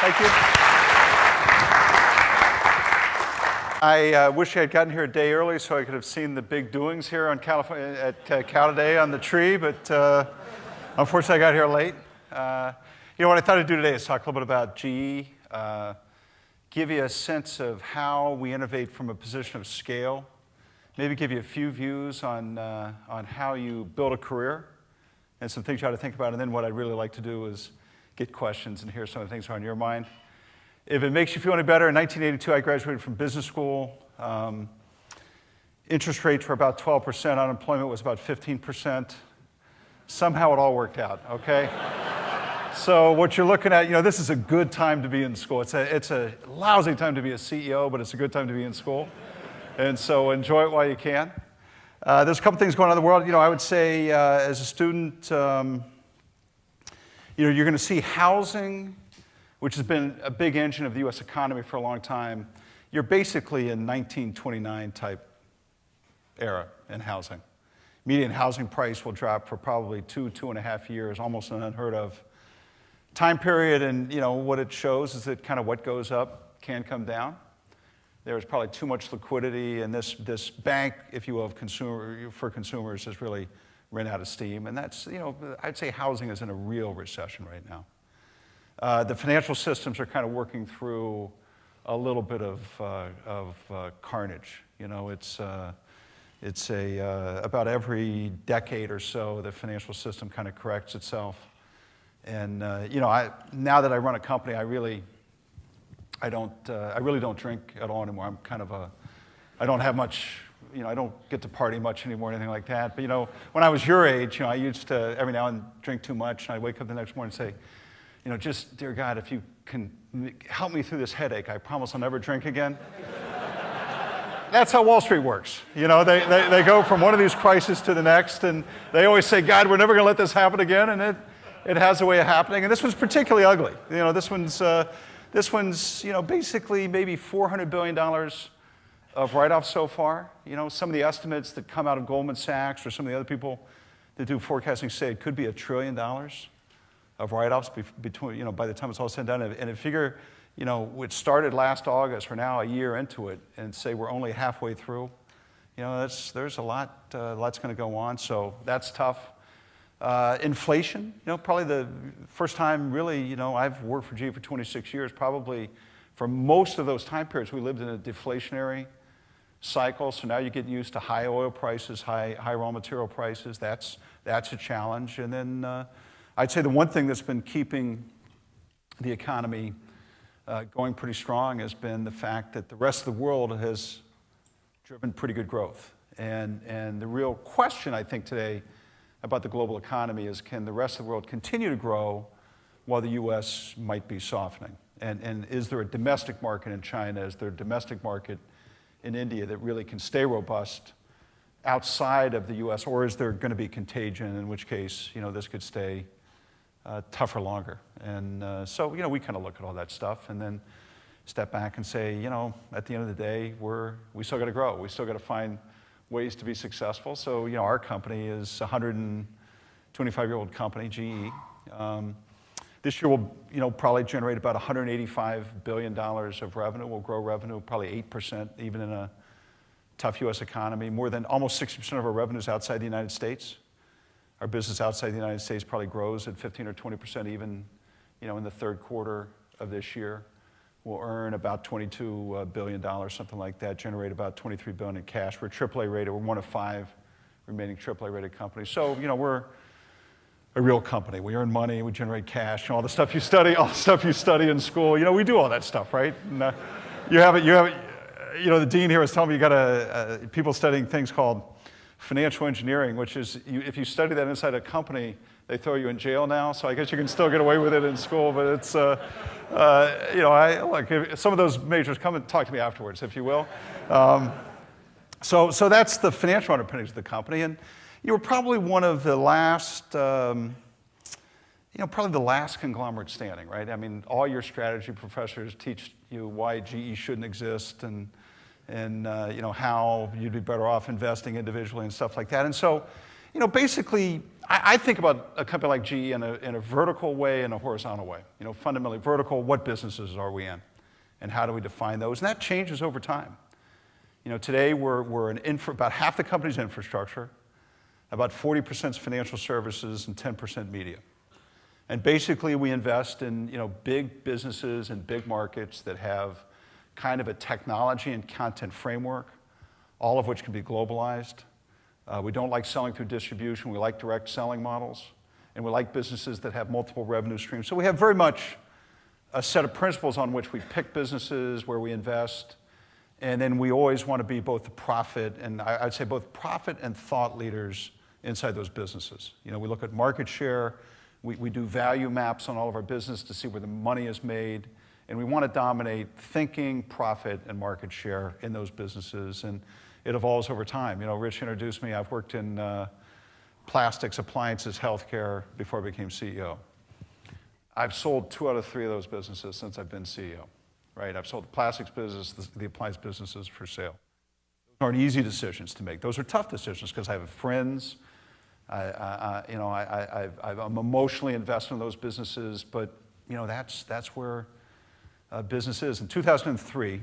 Thank you. I wish I had gotten here a day early so I could have seen the big doings here on California at Cal Today on the tree, but unfortunately I got here late. What I thought I'd do today is talk a little bit about GE, give you a sense of how we innovate from a position of scale, maybe give you a few views on how you build a career and some things you ought to think about, and then what I'd really like to do is get questions and hear some of the things that are on your mind. If it makes you feel any better, in 1982 I graduated from business school. Interest rates were about 12%, unemployment was about 15%. Somehow it all worked out, okay? So what you're looking at, this is a good time to be in school. It's a lousy time to be a CEO, but it's a good time to be in school. And so enjoy it while you can. There's a couple things going on in the world. I would say as a student, you're going to see housing, which has been a big engine of the U.S. economy for a long time. You're basically in 1929 type era in housing. Median housing price will drop for probably 2.5 years, almost an unheard of time period. And what it shows is that kind of what goes up can come down. There's probably too much liquidity, and this bank, if you will, for consumers has really ran out of steam. And that's, I'd say housing is in a real recession right now. The financial systems are kind of working through a little bit of carnage. It's about every decade or so, the financial system kind of corrects itself. And now that I run a company, I really don't drink at all anymore. I'm kind of I don't have much. I don't get to party much anymore or anything like that. But when I was your age, I used to every now and drink too much, and I'd wake up the next morning and say, just, dear God, if you can help me through this headache, I promise I'll never drink again. That's how Wall Street works. They go from one of these crises to the next, and they always say, God, we're never going to let this happen again, and it has a way of happening. And this one's particularly ugly. This one's basically maybe $400 billion of write-offs so far. Some of the estimates that come out of Goldman Sachs or some of the other people that do forecasting say it could be $1 trillion of write-offs between, by the time it's all said and done. And if figure, it started last August, we're now a year into it, and say we're only halfway through, there's a lot's going to go on, so that's tough. Inflation, probably the first time really, I've worked for GE for 26 years, probably for most of those time periods, we lived in a deflationary cycle, so now you get used to high oil prices, high raw material prices. That's a challenge. And then I'd say the one thing that's been keeping the economy going pretty strong has been the fact that the rest of the world has driven pretty good growth. And the real question, I think, today about the global economy is, can the rest of the world continue to grow while the U.S. might be softening? And is there a domestic market in China? Is there a domestic market in India that really can stay robust outside of the U.S., or is there going to be contagion, in which case, this could stay tougher longer? And so, we kind of look at all that stuff and then step back and say, at the end of the day, we still got to grow. We still got to find ways to be successful. So, our company is a 125-year-old company, GE. This year we'll, probably generate about $185 billion of revenue. We'll grow revenue probably 8%, even in a tough U.S. economy. Almost 60% of our revenue is outside the United States. Our business outside the United States probably grows at 15 or 20% even, in the third quarter of this year. We'll earn about $22 billion, something like that, generate about $23 billion in cash. We're AAA rated. We're one of 5 remaining AAA rated companies. So, we're a real company. We earn money, we generate cash, all the stuff you study, in school. We do all that stuff, right? And, the dean here was telling me you got people studying things called financial engineering, which is, if you study that inside a company, they throw you in jail now. So I guess you can still get away with it in school, but it's, look, if some of those majors, come and talk to me afterwards, if you will. So that's the financial underpinnings of the company, and you were probably one of the last, probably the last conglomerate standing, right? I mean, all your strategy professors teach you why GE shouldn't exist, and how you'd be better off investing individually and stuff like that. And so, Basically, I think about a company like GE in a vertical way and a horizontal way. Fundamentally vertical, what businesses are we in? And how do we define those? And that changes over time. Today we're about half the company's infrastructure, about 40% is financial services, and 10% media. And basically we invest in big businesses and big markets that have kind of a technology and content framework, all of which can be globalized. We don't like selling through distribution. We like direct selling models. And we like businesses that have multiple revenue streams. So we have very much a set of principles on which we pick businesses, where we invest. And then we always want to be both the profit and I'd say both profit and thought leaders inside those businesses. We look at market share. We do value maps on all of our business to see where the money is made. And we want to dominate thinking, profit, and market share in those businesses. And it evolves over time. Rich introduced me. I've worked in plastics, appliances, healthcare before I became CEO. I've sold 2 out of 3 of those businesses since I've been CEO. Right? I've sold the plastics business, the appliance businesses for sale. Those aren't easy decisions to make. Those are tough decisions because I have friends. I'm emotionally invested in those businesses, but that's where business is. In 2003,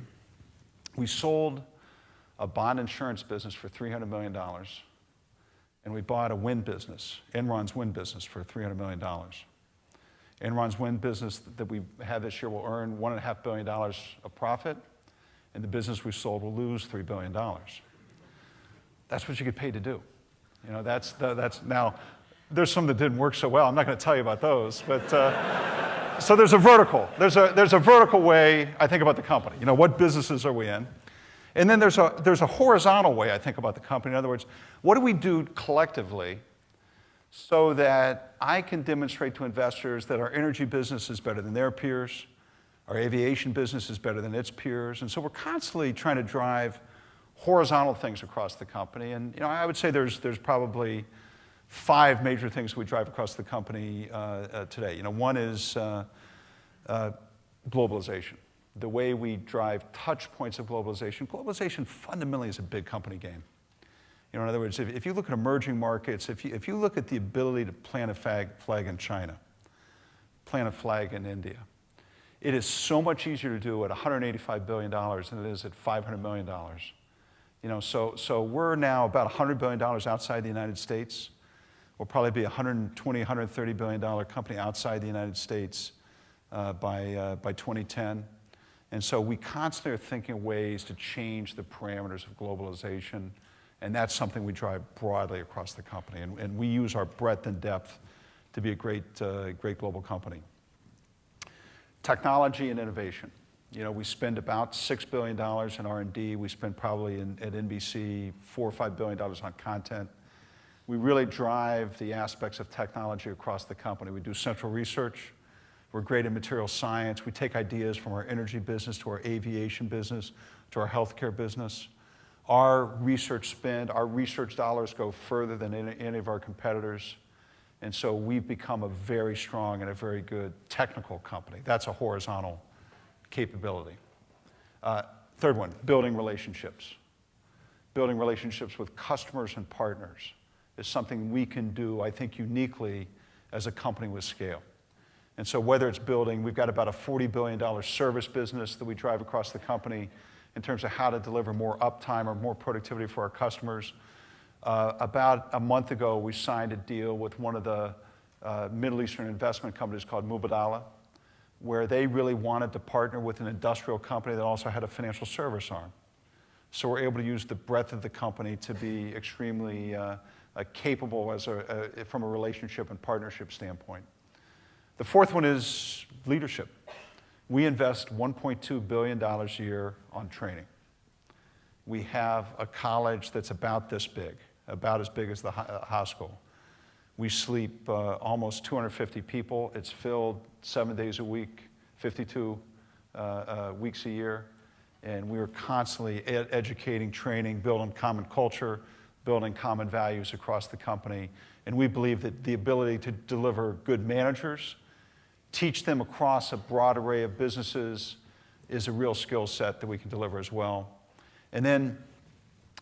we sold a bond insurance business for $300 million, and we bought a wind business, Enron's wind business, for $300 million. Enron's wind business that we have this year will earn $1.5 billion of profit, and the business we sold will lose $3 billion. That's what you get paid to do. Now, there's some that didn't work so well. I'm not going to tell you about those, but so there's a vertical. There's a vertical way I think about the company. What businesses are we in? And then there's a horizontal way I think about the company. In other words, what do we do collectively so that I can demonstrate to investors that our energy business is better than their peers, our aviation business is better than its peers, and so we're constantly trying to drive horizontal things across the company. And I would say there's probably 5 major things we drive across the company today. One is globalization. The way we drive touch points of globalization. Globalization fundamentally is a big company game. In other words, if you look at emerging markets, if you look at the ability to plant a flag in China, plant a flag in India, it is so much easier to do at $185 billion than it is at $500 million. So we're now about $100 billion outside the United States. We'll probably be a $120, $130 billion company outside the United States by 2010. And so we constantly are thinking of ways to change the parameters of globalization, and that's something we drive broadly across the company. And we use our breadth and depth to be a great global company. Technology and innovation. We spend about $6 billion in R&D. We spend probably at NBC $4 or $5 billion on content. We really drive the aspects of technology across the company. We do central research. We're great in material science. We take ideas from our energy business to our aviation business to our healthcare business. Our research spend, our research dollars go further than any of our competitors. And so we've become a very strong and a very good technical company. That's a horizontal capability. Third one, building relationships. Building relationships with customers and partners is something we can do, I think, uniquely as a company with scale. And so whether it's building, we've got about a $40 billion service business that we drive across the company in terms of how to deliver more uptime or more productivity for our customers. About a month ago, we signed a deal with one of the Middle Eastern investment companies called Mubadala, where they really wanted to partner with an industrial company that also had a financial service arm. So we're able to use the breadth of the company to be extremely capable from a relationship and partnership standpoint. The fourth one is leadership. We invest $1.2 billion a year on training. We have a college that's about this big, about as big as the Haas school. We sleep almost 250 people. It's filled 7 days a week, 52 weeks a year. And we are constantly educating, training, building common culture, building common values across the company. And we believe that the ability to deliver good managers, teach them across a broad array of businesses is a real skill set that we can deliver as well. And then,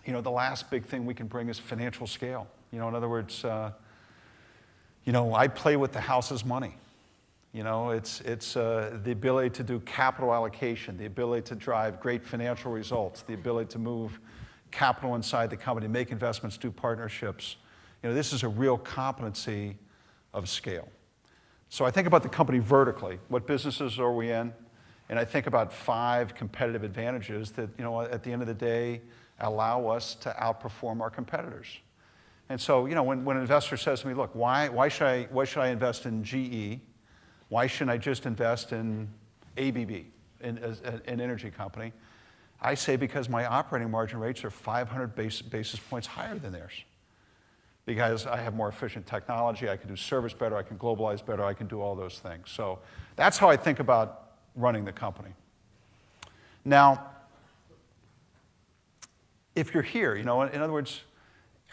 the last big thing we can bring is financial scale. In other words, I play with the house's money. It's the ability to do capital allocation, the ability to drive great financial results, the ability to move capital inside the company, make investments, do partnerships. This is a real competency of scale. So I think about the company vertically. What businesses are we in? And I think about 5 competitive advantages that, at the end of the day, allow us to outperform our competitors. And so, when an investor says to me, look, why should I invest in GE? Why shouldn't I just invest in ABB, an energy company? I say because my operating margin rates are 500 basis points higher than theirs. Because I have more efficient technology, I can do service better, I can globalize better, I can do all those things. So that's how I think about running the company. Now, if you're here, in other words,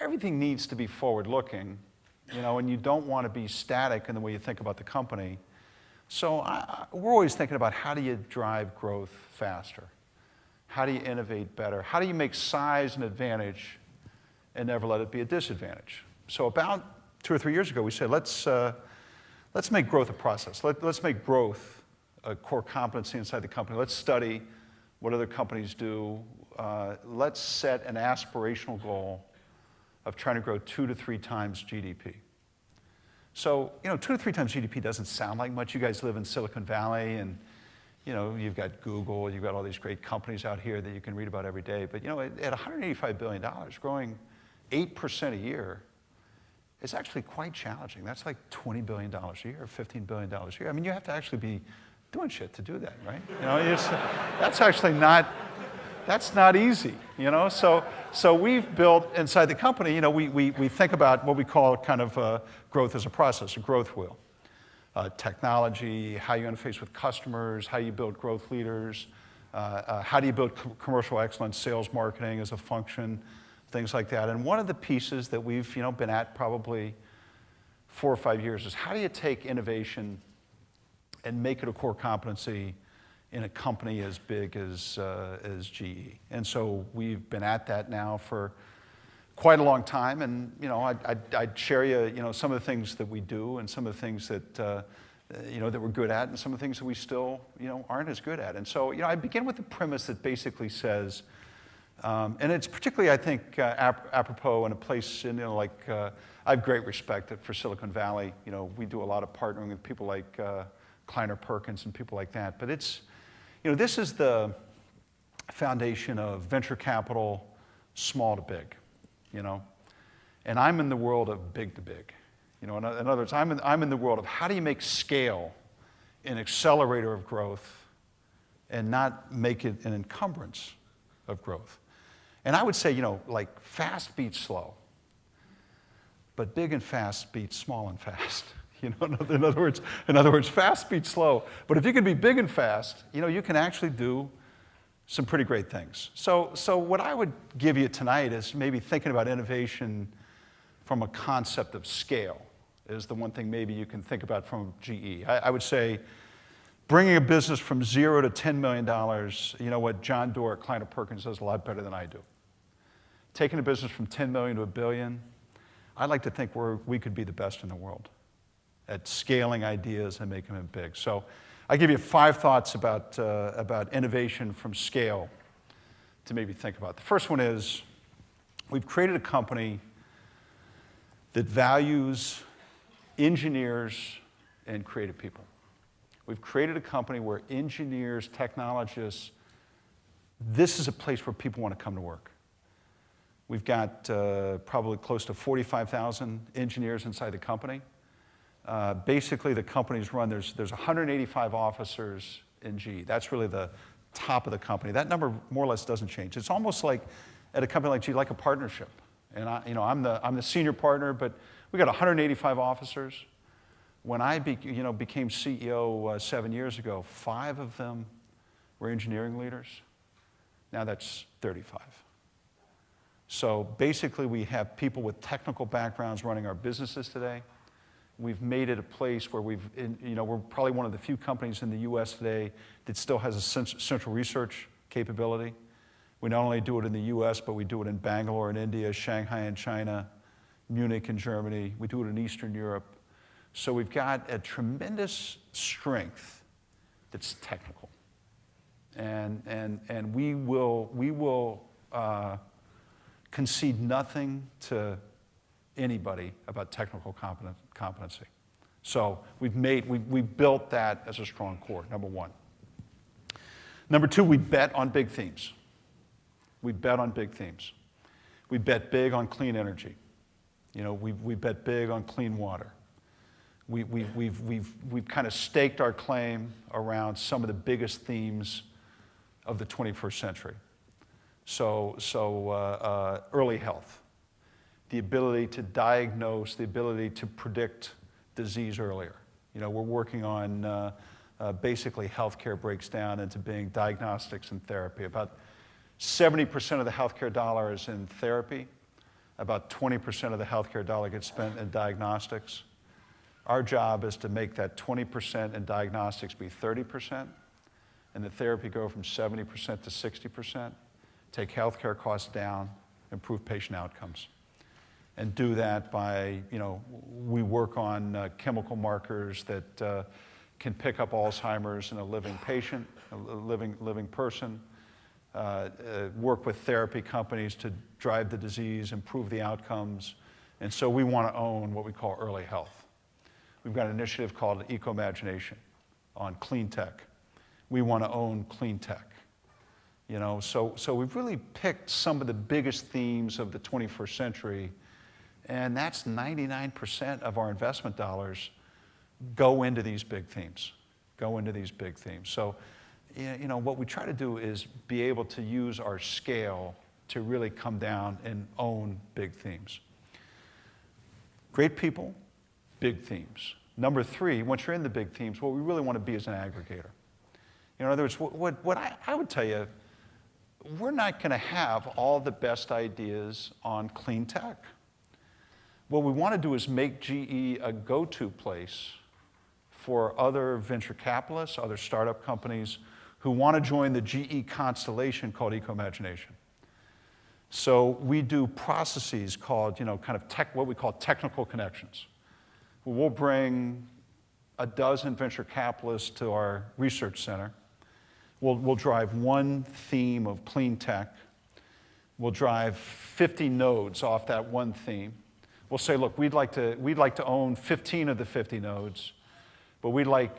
everything needs to be forward-looking, and you don't want to be static in the way you think about the company. So we're always thinking about how do you drive growth faster? How do you innovate better? How do you make size an advantage and never let it be a disadvantage? So about 2 or 3 years ago, we said, let's make growth a process. Let's make growth a core competency inside the company. Let's study what other companies do. Let's set an aspirational goal of trying to grow 2 to 3 times GDP. So, 2 to 3 times GDP doesn't sound like much. You guys live in Silicon Valley, and you've got Google, you've got all these great companies out here that you can read about every day. But at $185 billion, growing 8% a year is actually quite challenging. That's like $20 billion a year, $15 billion a year. I mean, you have to actually be doing shit to do that, right? That's actually not. That's not easy, So we've built inside the company, we think about what we call kind of growth as a process, a growth wheel. Technology, how you interface with customers, how you build growth leaders, how do you build commercial excellence, sales marketing as a function, things like that. And one of the pieces that we've been at probably 4 or 5 years is how do you take innovation and make it a core competency in a company as big as GE. And so we've been at that now for quite a long time, and I'd share you some of the things that we do and some of the things that that we're good at and some of the things that we still aren't as good at. And so I begin with the premise that basically says, and it's particularly I think apropos in a place I have great respect for Silicon Valley. We do a lot of partnering with people like Kleiner Perkins and people like that, but it's this is the foundation of venture capital, small to big, and I'm in the world of big to big. In other words, I'm in the world of how do you make scale an accelerator of growth and not make it an encumbrance of growth. And I would say, like fast beats slow, but big and fast beats small and fast. In other words, fast beats slow. But if you can be big and fast, you can actually do some pretty great things. So what I would give you tonight is maybe thinking about innovation from a concept of scale is the one thing maybe you can think about from GE. I would say bringing a business from 0 to $10 million, what John Doerr at Kleiner Perkins does a lot better than I do. Taking a business from 10 million to $1 billion, I'd like to think we could be the best in the world at scaling ideas and making them big. So I give you 5 thoughts about innovation from scale to maybe think about. The first one is we've created a company that values engineers and creative people. We've created a company where engineers, technologists, this is a place where people want to come to work. We've got probably close to 45,000 engineers inside the company. Basically, the company's run, there's 185 officers in GE. That's really the top of the company. That number more or less doesn't change. It's almost like at a company like GE, like a partnership. And I'm the senior partner, but we got 185 officers. When I became CEO 7 years ago, 5 of them were engineering leaders. Now that's 35. So basically, we have people with technical backgrounds running our businesses today. We've made it a place where we're probably one of the few companies in the U.S. today that still has a central research capability. We not only do it in the U.S., but we do it in Bangalore in India, Shanghai in China, Munich in Germany. We do it in Eastern Europe. So we've got a tremendous strength that's technical. And we will concede nothing to anybody about technical competency. So we've built that as a strong core, number one. Number two, we bet on big themes. We bet on big themes. We bet big on clean energy. You know, we bet big on clean water. We've kind of staked our claim around some of the biggest themes of the 21st century. So early health, the ability to diagnose, the ability to predict disease earlier. You know, we're working on basically healthcare breaks down into being diagnostics and therapy. About 70% of the healthcare dollar is in therapy. About 20% of the healthcare dollar gets spent in diagnostics. Our job is to make that 20% in diagnostics be 30%, and the therapy go from 70% to 60%, take healthcare costs down, improve patient outcomes. And do that by, you know, we work on chemical markers that can pick up Alzheimer's in a living patient, a living person, work with therapy companies to drive the disease, improve the outcomes. And so we want to own what we call early health. We've got an initiative called Eco-Imagination on clean tech. We want to own clean tech. You know, so we've really picked some of the biggest themes of the 21st century, and that's 99% of our investment dollars go into these big themes, So, you know, what we try to do is be able to use our scale to really come down and own big themes. Great people, big themes. Number three, once you're in the big themes, what we really want to be is an aggregator. You know, in other words, what I would tell you, we're not going to have all the best ideas on clean tech. What we want to do is make GE a go-to place for other venture capitalists, other startup companies who want to join the GE constellation called Eco-Imagination. So we do processes called, you know, kind of what we call technical connections. We'll bring a dozen venture capitalists to our research center. We'll drive one theme of clean tech. We'll drive 50 nodes off that one theme. We'll say, look, we'd like to own 15 of the 50 nodes, but we'd like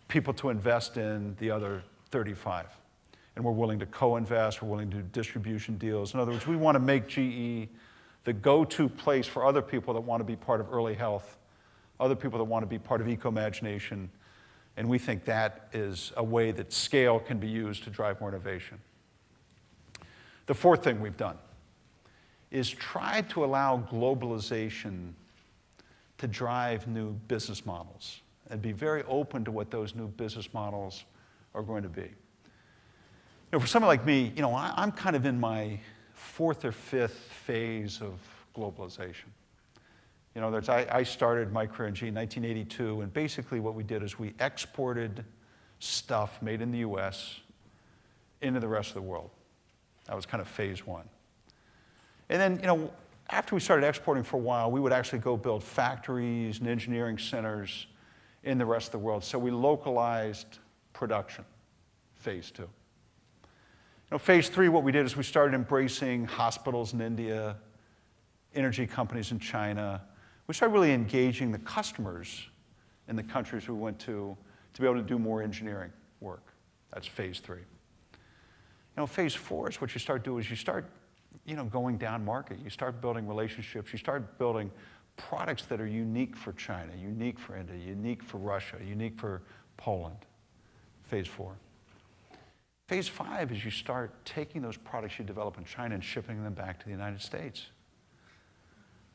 people to invest in the other 35. And we're willing to co-invest, we're willing to do distribution deals. In other words, we want to make GE the go-to place for other people that want to be part of early health, other people that want to be part of Eco-Imagination, and we think that is a way that scale can be used to drive more innovation. The fourth thing we've done is try to allow globalization to drive new business models and be very open to what those new business models are going to be. You know, for someone like me, you know, I'm kind of in my fourth or fifth phase of globalization. You know, I started my career in GE in 1982, and basically what we did is we exported stuff made in the US into the rest of the world. That was kind of phase one. And then, you know, after we started exporting for a while, we would actually go build factories and engineering centers in the rest of the world. So we localized production, phase two. You know, phase three, what we did is we started embracing hospitals in India, energy companies in China. We started really engaging the customers in the countries we went to be able to do more engineering work. That's phase three. You know, phase four is what you start doing is you start, you know, going down market. You start building relationships. You start building products that are unique for China, unique for India, unique for Russia, unique for Poland. Phase four. Phase five is you start taking those products you develop in China and shipping them back to the United States.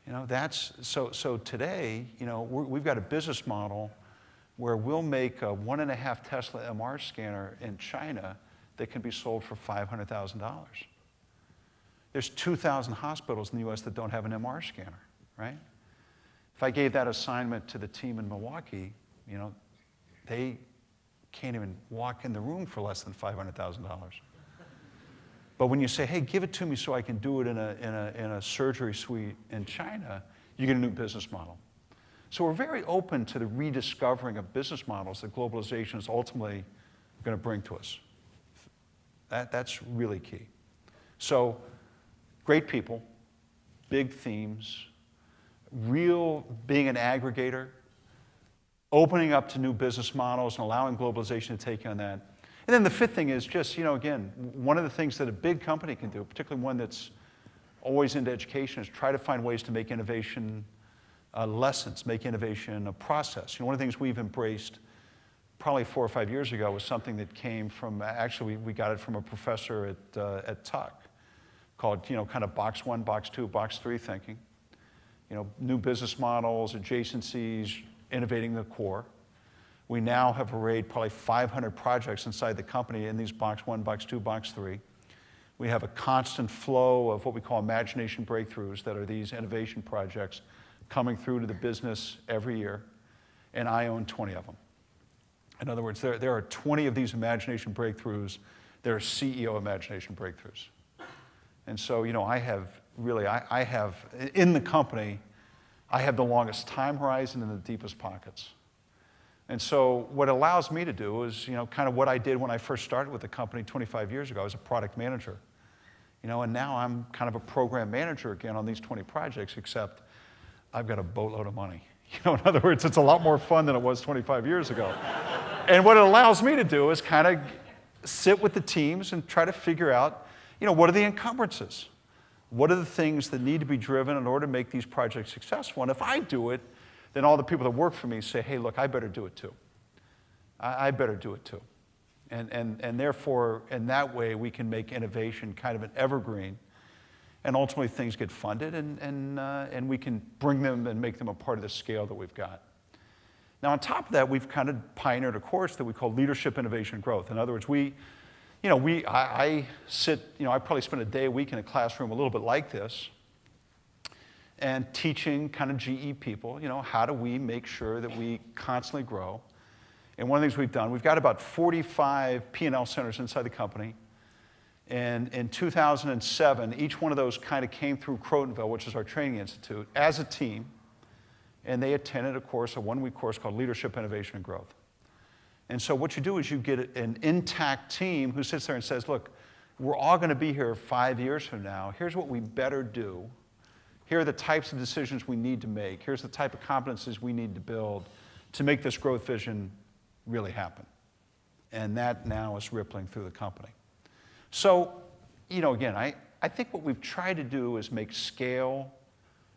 You know, that's, so today, you know, we've got a business model where we'll make a 1.5 Tesla MR scanner in China that can be sold for $500,000. There's 2,000 hospitals in the US that don't have an MR scanner, right? If I gave that assignment to the team in Milwaukee, you know, they can't even walk in the room for less than $500,000. But when you say, hey, give it to me so I can do it in a surgery suite in China, you get a new business model. So we're very open to the rediscovering of business models that globalization is ultimately going to bring to us. That's really key. So great people, big themes, real being an aggregator, opening up to new business models and allowing globalization to take on that. And then the fifth thing is just, again, one of the things that a big company can do, particularly one that's always into education, is try to find ways to make innovation lessons, make innovation a process. One of the things we've embraced probably 4 or 5 years ago was something that came from, actually we got it from a professor at Tuck called, kind of box 1, box 2, box 3 thinking. New business models, adjacencies, innovating the core. We now have arrayed probably 500 projects inside the company in these box 1, box 2, box 3. We have a constant flow of what we call imagination breakthroughs that are these innovation projects coming through to the business every year, and I own 20 of them. In other words, there are 20 of these imagination breakthroughs that are CEO imagination breakthroughs. And so, I have in the company, I have the longest time horizon and the deepest pockets. And so what it allows me to do is, kind of what I did when I first started with the company 25 years ago. I was a product manager, and now I'm kind of a program manager again on these 20 projects, except I've got a boatload of money. In other words, it's a lot more fun than it was 25 years ago. And what it allows me to do is kind of sit with the teams and try to figure out, what are the encumbrances? What are the things that need to be driven in order to make these projects successful? And if I do it, then all the people that work for me say, hey, look, I better do it too. I better do it too. And therefore, in that way, we can make innovation kind of an evergreen. And ultimately, things get funded, and we can bring them and make them a part of the scale that we've got. Now, on top of that, we've kind of pioneered a course that we call Leadership, Innovation, and Growth. In other words, I probably spend a day a week in a classroom a little bit like this, and teaching kind of GE people, how do we make sure that we constantly grow. And one of the things we've done, we've got about 45 P&L centers inside the company. And in 2007, each one of those kind of came through Crotonville, which is our training institute, as a team. And they attended a 1-week course called Leadership, Innovation, and Growth. And so what you do is you get an intact team who sits there and says, look, we're all going to be here 5 years from now. Here's what we better do. Here are the types of decisions we need to make. Here's the type of competencies we need to build to make this growth vision really happen. And that now is rippling through the company. So, again, I think what we've tried to do is make scale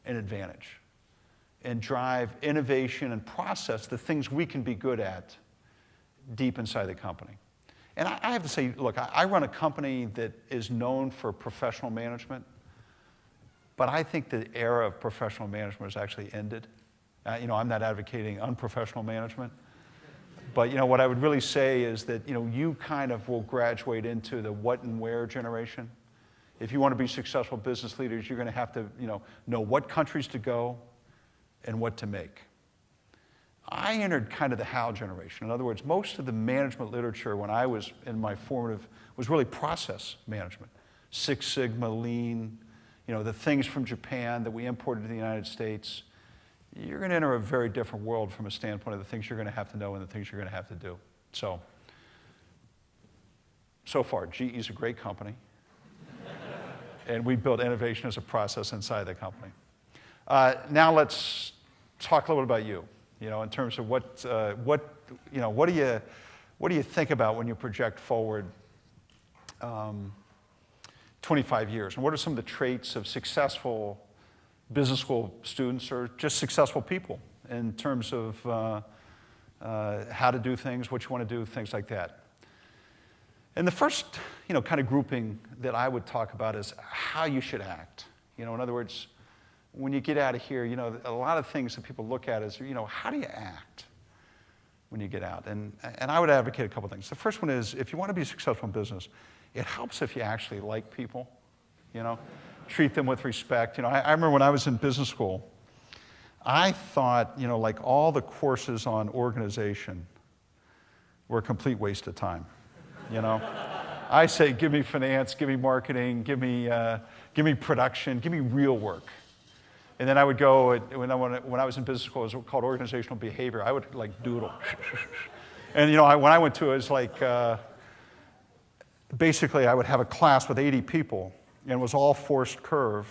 an advantage and drive innovation and process the things we can be good at deep inside the company. And I have to say, look, I run a company that is known for professional management, but I think the era of professional management has actually ended. I'm not advocating unprofessional management, but what I would really say is that you kind of will graduate into the what and where generation. If you want to be successful business leaders, you're going to have to know what countries to go and what to make. I entered kind of the how generation. In other words, most of the management literature when I was in my formative was really process management. Six Sigma, Lean, the things from Japan that we imported to the United States. You're going to enter a very different world from a standpoint of the things you're going to have to know and the things you're going to have to do. So far, GE is a great company. And we built innovation as a process inside the company. Now let's talk a little bit about you. In terms of what do you think about when you project forward 25 years? And what are some of the traits of successful business school students or just successful people in terms of how to do things, what you want to do, things like that? And the first, kind of grouping that I would talk about is how you should act. In other words, when you get out of here, a lot of things that people look at is, how do you act when you get out? And I would advocate a couple things. The first one is, if you want to be successful in business, it helps if you actually like people, treat them with respect. I remember when I was in business school, I thought, like all the courses on organization were a complete waste of time, I say, give me finance, give me marketing, give me production, give me real work. And then I would go, when I was in business school, it was called organizational behavior. I would like doodle. And when I went to it, was like, basically I would have a class with 80 people, and it was all forced curve.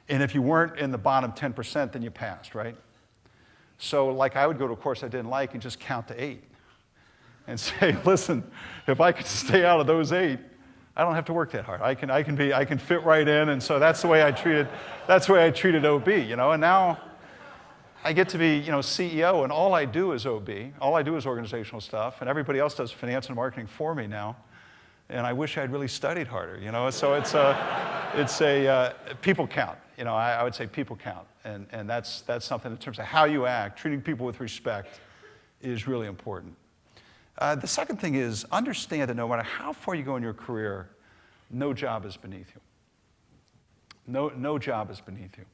And if you weren't in the bottom 10%, then you passed, right? So like I would go to a course I didn't like and just count to 8 and say, listen, if I could stay out of those 8, I don't have to work that hard. I can fit right in, and so that's the way I treated OB, and now I get to be, CEO, and all I do is OB. All I do is organizational stuff, and everybody else does finance and marketing for me now. And I wish I'd really studied harder, So it's a people count. I would say people count, and that's something in terms of how you act, treating people with respect is really important. The second thing is understand that no matter how far you go in your career, no job is beneath you. No job is beneath you.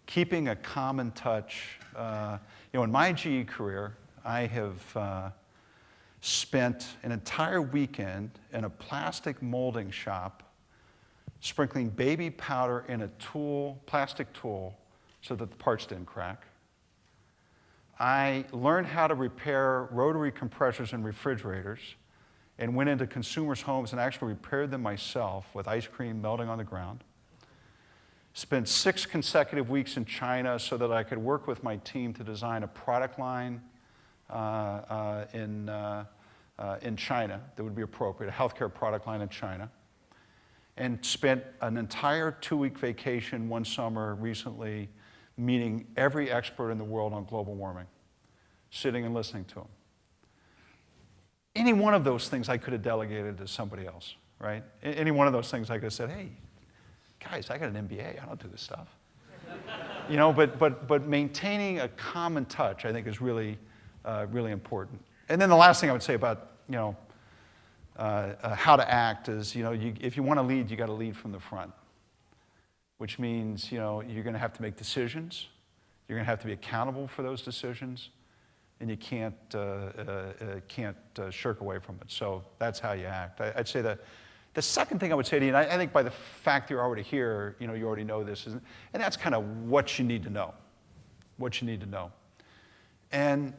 Keeping a common touch. In my GE career, I have spent an entire weekend in a plastic molding shop sprinkling baby powder in a plastic tool, so that the parts didn't crack. I learned how to repair rotary compressors in refrigerators and went into consumers' homes and actually repaired them myself with ice cream melting on the ground. Spent 6 consecutive weeks in China so that I could work with my team to design a product line in China that would be appropriate, a healthcare product line in China. And spent an entire 2-week vacation one summer recently meeting every expert in the world on global warming, sitting and listening to them. Any one of those things I could have delegated to somebody else, right? Any one of those things I could have said, hey, guys, I got an MBA, I don't do this stuff. But maintaining a common touch, I think, is really, really important. And then the last thing I would say about, how to act is, if you want to lead, you got to lead from the front, which means, you're going to have to make decisions. You're going to have to be accountable for those decisions, and you can't shirk away from it. So that's how you act. I'd say that the second thing I would say to you, and I think by the fact that you're already here, you already know this, and that's kind of what you need to know. What you need to know. And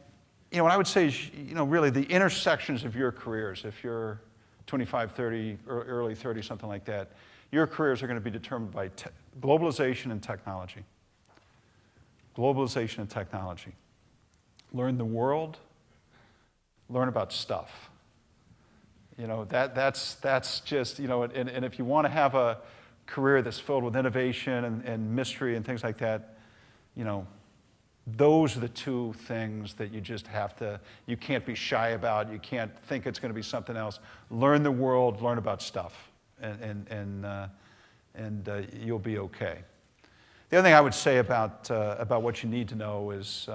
what I would say is, really the intersections of your careers, if you're 25, 30, or early 30, something like that, your careers are going to be determined by globalization and technology. Globalization and technology. Learn the world, learn about stuff. That's just, and if you want to have a career that's filled with innovation and mystery and things like that, those are the 2 things that you can't be shy about. You can't think it's going to be something else. Learn the world, learn about stuff, and you'll be okay. The other thing I would say about what you need to know is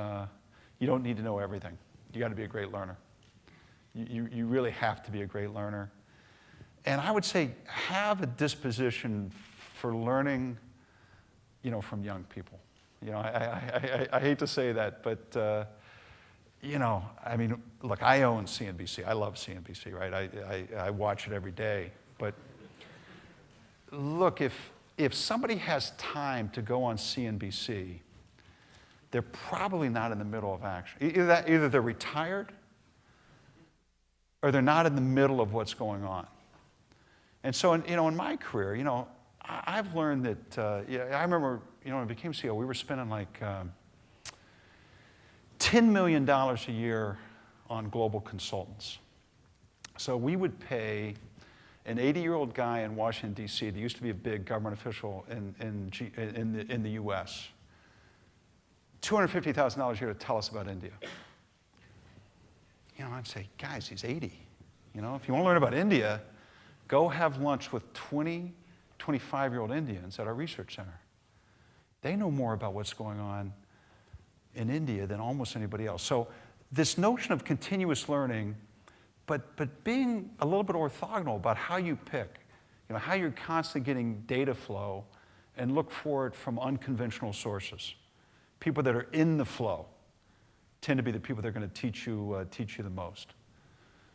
you don't need to know everything. You got to be a great learner. You really have to be a great learner. And I would say have a disposition for learning, from young people. I hate to say that, but, look, I own CNBC. I love CNBC, right? I watch it every day. But look, if somebody has time to go on CNBC, they're probably not in the middle of action. Either they're retired or they're not in the middle of what's going on. And so, in my career, I've learned that, I remember, when I became CEO, we were spending like $10 million a year on global consultants. So we would pay an 80-year-old guy in Washington, D.C., that used to be a big government official in the U.S., $250,000 a year to tell us about India. I'd say, guys, he's 80. If you want to learn about India, go have lunch with 20, 25-year-old Indians at our research center. They know more about what's going on in India than almost anybody else. So this notion of continuous learning, but being a little bit orthogonal about how you pick, how you're constantly getting data flow and look for it from unconventional sources. People that are in the flow tend to be the people that are going to teach you the most.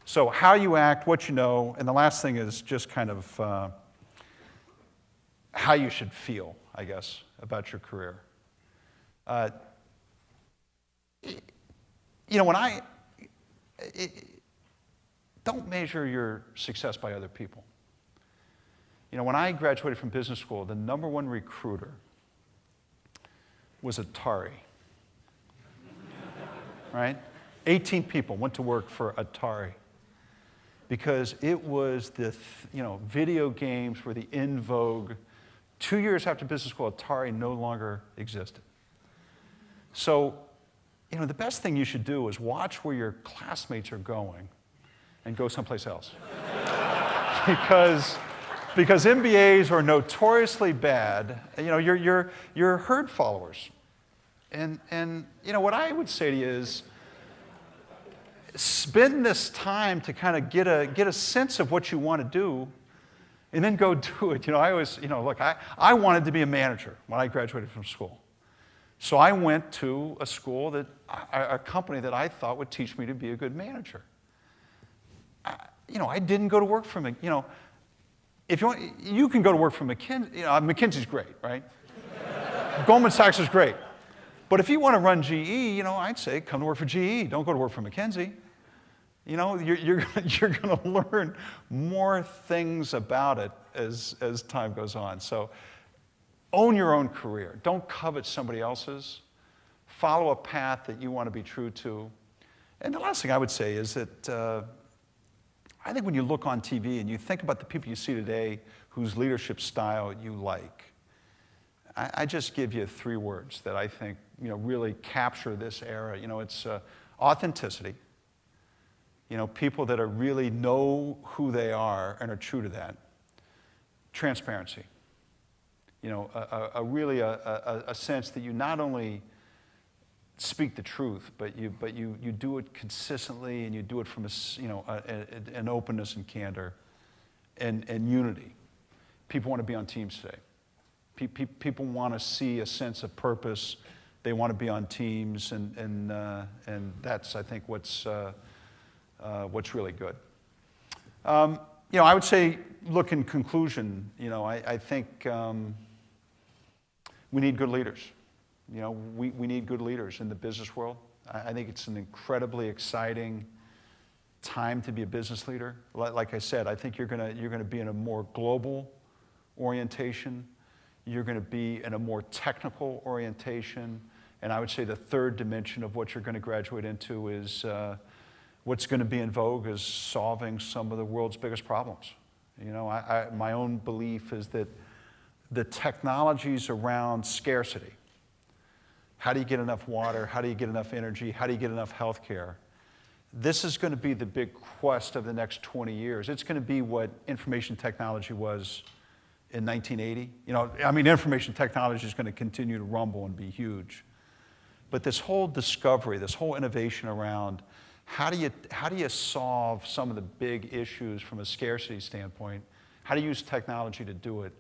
So how you act, what you know, and the last thing is just kind of how you should feel. I guess, about your career. Don't measure your success by other people. When I graduated from business school, the #1 recruiter was Atari, right? 18 people went to work for Atari because it was video games were the in vogue. 2 years after business school, Atari no longer existed. So, the best thing you should do is watch where your classmates are going and go someplace else. because MBAs are notoriously bad. You're herd followers. And what I would say to you is, spend this time to kind of get a sense of what you want to do, and then go do it. I always, look, I wanted to be a manager when I graduated from school. So I went to a school a company that I thought would teach me to be a good manager. I didn't go to work for if you can go to work for McKinsey. McKinsey's great, right? Goldman Sachs is great. But if you want to run GE, I'd say come to work for GE. Don't go to work for McKinsey. You're going to learn more things about it as time goes on. So own your own career. Don't covet somebody else's. Follow a path that you want to be true to. And the last thing I would say is that I think when you look on TV and you think about the people you see today whose leadership style you like, I just give you 3 words that I think really capture this era. It's authenticity. People that really know who they are and are true to that. Transparency. Really a sense that you not only speak the truth, but you do it consistently, and you do it from an openness and candor and unity. People want to be on teams today. People want to see a sense of purpose. They want to be on teams, and that's, I think, what's really good. I would say, look, in conclusion, I think we need good leaders. We need good leaders in the business world. I think it's an incredibly exciting time to be a business leader. Like I said, I think you're gonna be in a more global orientation. You're going to be in a more technical orientation. And I would say the third dimension of what you're going to graduate into is what's going to be in vogue is solving some of the world's biggest problems. My own belief is that the technologies around scarcity, how do you get enough water, how do you get enough energy, how do you get enough health care, this is going to be the big quest of the next 20 years. It's going to be what information technology was in 1980. Information technology is going to continue to rumble and be huge. But this whole discovery, this whole innovation around how do you solve some of the big issues from a scarcity standpoint, how do you use technology to do it,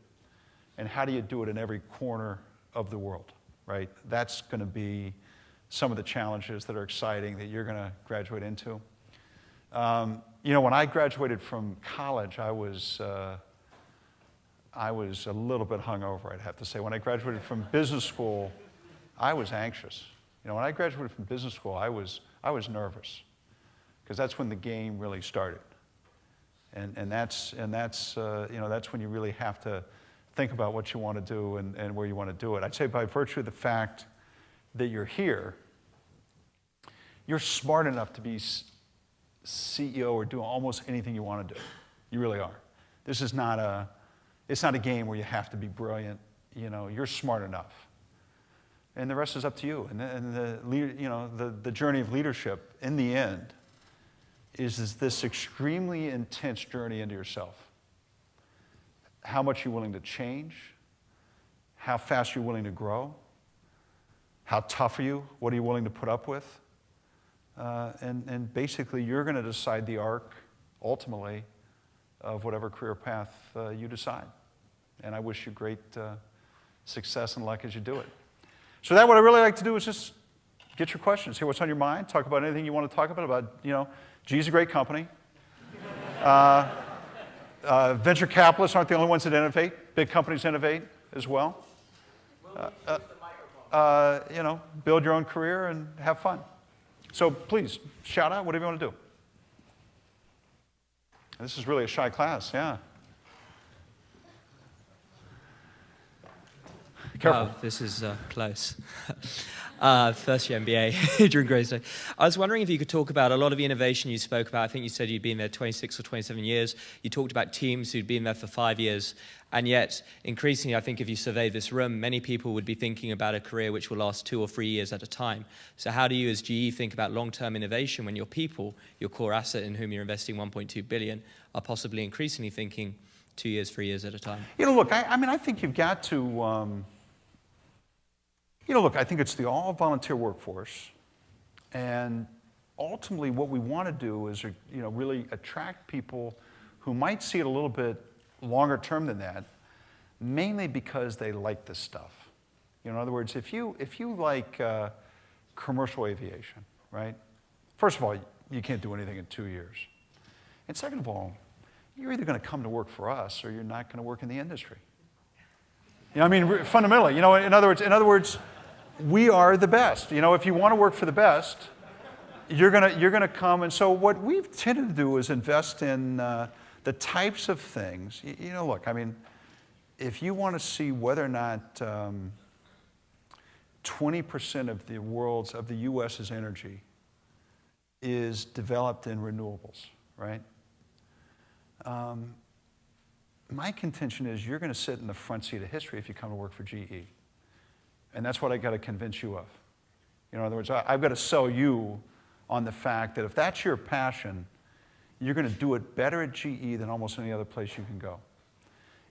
and how do you do it in every corner of the world, right? That's going to be some of the challenges that are exciting that you're going to graduate into. When I graduated from college, I was a little bit hungover, I'd have to say. When I graduated from business school, I was anxious. When I graduated from business school, I was nervous, because that's when the game really started, and that's when you really have to think about what you want to do and where you want to do it. I'd say by virtue of the fact that you're here, you're smart enough to be CEO or do almost anything you want to do. You really are. This is not a game where you have to be brilliant. You're smart enough, and the rest is up to you. And the journey of leadership, in the end, is this extremely intense journey into yourself. How much you're willing to change, how fast you're willing to grow, how tough are you, what are you willing to put up with, and basically you're going to decide the arc, ultimately, of whatever career path you decide. And I wish you great success and luck as you do it. So what I really like to do is just get your questions, hear what's on your mind, talk about anything you want to talk about, GE's a great company. Venture capitalists aren't the only ones that innovate. Big companies innovate as well. You know, build your own career and have fun. So please, shout out, whatever you want to do. This is really a shy class, yeah. Careful. Wow, this is close. First year MBA during grade study. I was wondering if you could talk about a lot of the innovation you spoke about. I think you said you'd been there 26 or 27 years. You talked about teams who'd been there for 5 years. And yet, increasingly, I think if you surveyed this room, many people would be thinking about a career which will last 2 or 3 years at a time. So how do you, as GE, think about long-term innovation when your people, your core asset in whom you're investing 1.2 billion, are possibly increasingly thinking 2 years, 3 years at a time? You know, look, I mean, I think you've got to, you know, look, I think it's the all-volunteer workforce. And ultimately, what we want to do is, you know, really attract people who might see it a little bit longer term than that, mainly because they like this stuff. You know, in other words, if you like commercial aviation, right? First of all, you can't do anything in 2 years. And second of all, you're either going to come to work for us or you're not going to work in the industry. You know, I mean, fundamentally, you know, in other words, we are the best. You know, if you want to work for the best, you're gonna come. And so what we've tended to do is invest in the types of things. You know, look, I mean, if you want to see whether or not 20% of the U.S.'s energy is developed in renewables, right? My contention is you're going to sit in the front seat of history if you come to work for GE. And that's what I got to convince you of. You know, in other words, I've got to sell you on the fact that if that's your passion, you're going to do it better at GE than almost any other place you can go.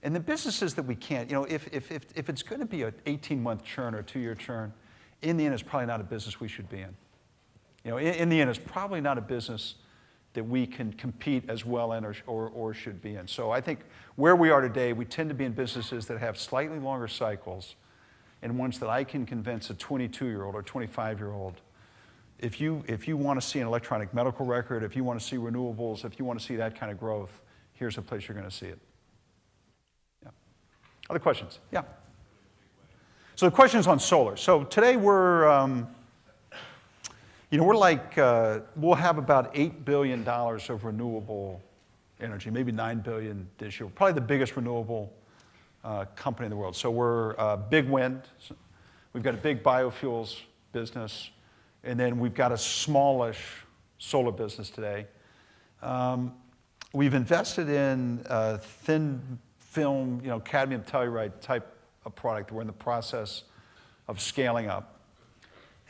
And the businesses that we can't, you know, if it's going to be an 18-month churn or a 2-year churn, in the end, it's probably not a business we should be in. You know, in the end, it's probably not a business that we can compete as well in or should be in. So I think where we are today, we tend to be in businesses that have slightly longer cycles and ones that I can convince a 22-year-old or 25-year-old, if you want to see an electronic medical record, if you want to see renewables, if you want to see that kind of growth, here's a place you're going to see it. Yeah. Other questions? Yeah. So the question's on solar. So today we're, you know, we're like, we'll have about $8 billion of renewable energy, maybe $9 billion this year. We're probably the biggest renewable company in the world. So we're big wind. We've got a big biofuels business. And then we've got a smallish solar business today. We've invested in thin film, you know, cadmium telluride type of product. We're in the process of scaling up.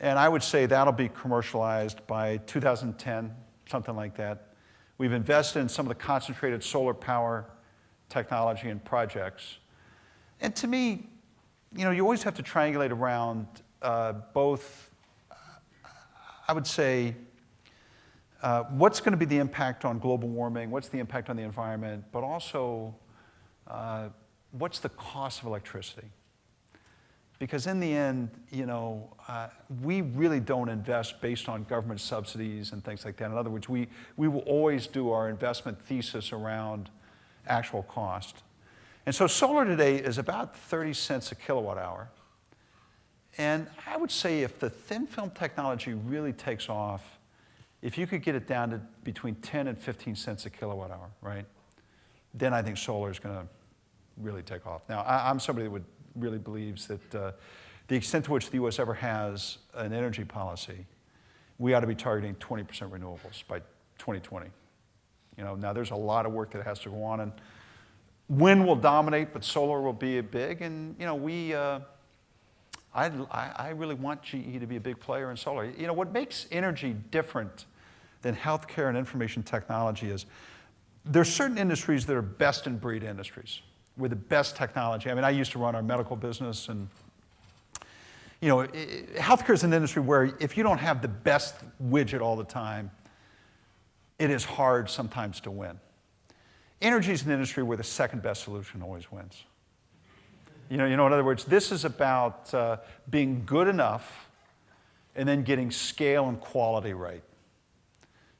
And I would say that'll be commercialized by 2010, something like that. We've invested in some of the concentrated solar power technology and projects. And to me, you know, you always have to triangulate around both, I would say, what's going to be the impact on global warming, what's the impact on the environment, but also what's the cost of electricity? Because in the end, you know, we really don't invest based on government subsidies and things like that. In other words, we will always do our investment thesis around actual cost. And so solar today is about 30 cents a kilowatt hour. And I would say if the thin film technology really takes off, if you could get it down to between 10 and 15 cents a kilowatt hour, right, then I think solar is going to really take off. Now, I'm somebody that really believes that the extent to which the U.S. ever has an energy policy, we ought to be targeting 20% renewables by 2020. You know, now there's a lot of work that has to go on, and wind will dominate, but solar will be big. And you know, I really want GE to be a big player in solar. You know, what makes energy different than healthcare and information technology is there's certain industries that are best in breed industries with the best technology. I mean, I used to run our medical business, and you know, healthcare is an industry where if you don't have the best widget all the time, it is hard sometimes to win. Energy is an industry where the second best solution always wins. You know, in other words, this is about being good enough and then getting scale and quality right.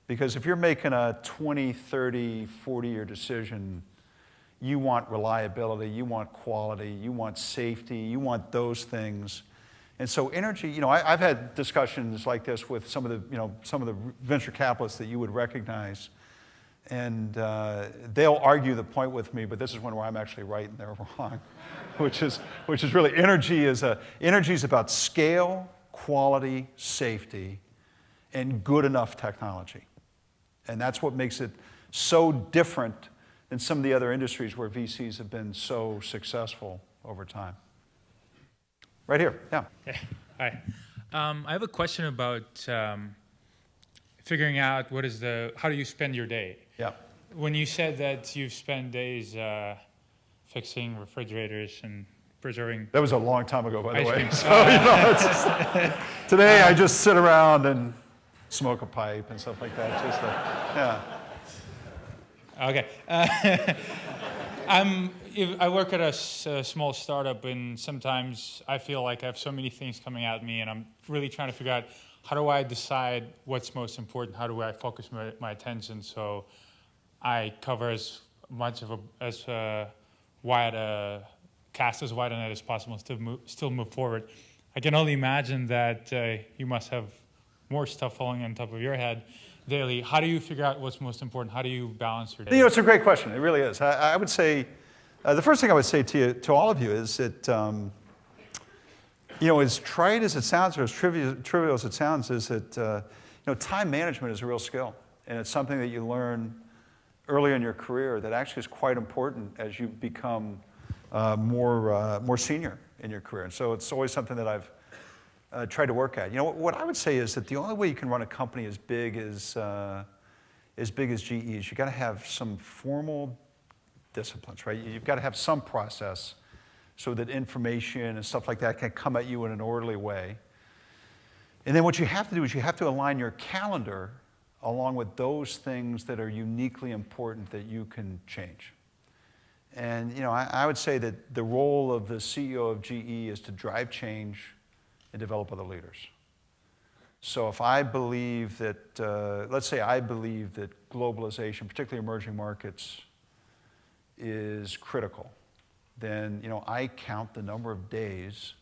Because if you're making a 20, 30, 40-year decision, you want reliability, you want quality, you want safety, you want those things. And so energy, you know, I've had discussions like this with some of the, you know, some of the venture capitalists that you would recognize. And they'll argue the point with me, but this is one where I'm actually right and they're wrong, which is really energy is about scale, quality, safety, and good enough technology. And that's what makes it so different than some of the other industries where VCs have been so successful over time. Right here, yeah. Yeah. Hi. I have a question about figuring out how do you spend your day? Yeah. When you said that you've spent days fixing refrigerators and preserving. That was a long time ago, by the way. cream. So, you know, it's just, today I just sit around and smoke a pipe and stuff like that. Just yeah. Okay. I work at a small startup, and sometimes I feel like I have so many things coming at me, and I'm really trying to figure out how do I decide what's most important? How do I focus my attention so I cover as much of cast as wide a net as possible, still move forward? I can only imagine that you must have more stuff falling on top of your head daily. How do you figure out what's most important? How do you balance your day? You know, it's a great question. It really is. I would say, the first thing I would say to all of you is that, you know, as trite as it sounds or as trivial as it sounds, is that, you know, time management is a real skill. And it's something that you learn early in your career that actually is quite important as you become more senior in your career. And so it's always something that I've tried to work at. You know, what I would say is that the only way you can run a company as big as GE is you got to have some formal disciplines, right? You've got to have some process so that information and stuff like that can come at you in an orderly way. And then what you have to do is you have to align your calendar along with those things that are uniquely important that you can change. And, you know, I would say that the role of the CEO of GE is to drive change and develop other leaders. So if I believe that, let's say I believe that globalization, particularly emerging markets, is critical, then, you know, I count the number of days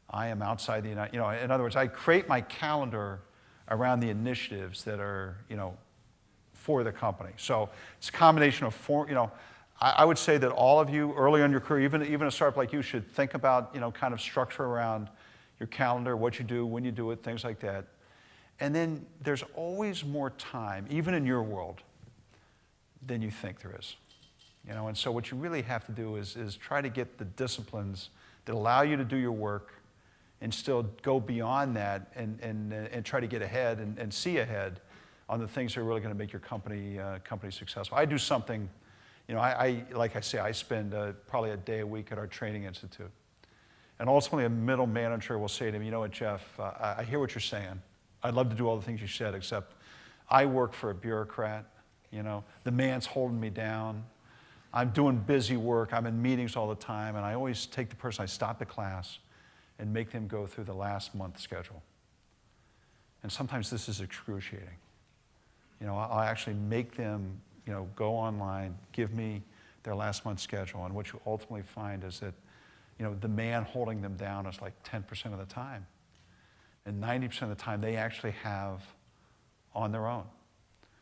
I am outside the United, you know, in other words, I create my calendar around the initiatives that are, you know, for the company. So it's a combination of, you know, I would say that all of you early in your career, even a startup like you, should think about, you know, kind of structure around your calendar, what you do, when you do it, things like that. And then there's always more time, even in your world, than you think there is. You know, and so what you really have to do is try to get the disciplines that allow you to do your work and still go beyond that and try to get ahead and see ahead on the things that are really going to make your company successful. I do something, you know, like I say, I spend probably a day a week at our training institute. And ultimately, a middle manager will say to me, you know what, Jeff, I hear what you're saying. I'd love to do all the things you said, except I work for a bureaucrat. You know, the man's holding me down. I'm doing busy work. I'm in meetings all the time. And I always take the person, I stop the class and make them go through the last month schedule. And sometimes this is excruciating. You know, I'll actually make them, you know, go online, give me their last month schedule. And what you ultimately find is that, you know, the man holding them down is like 10% of the time. And 90% of the time they actually have on their own.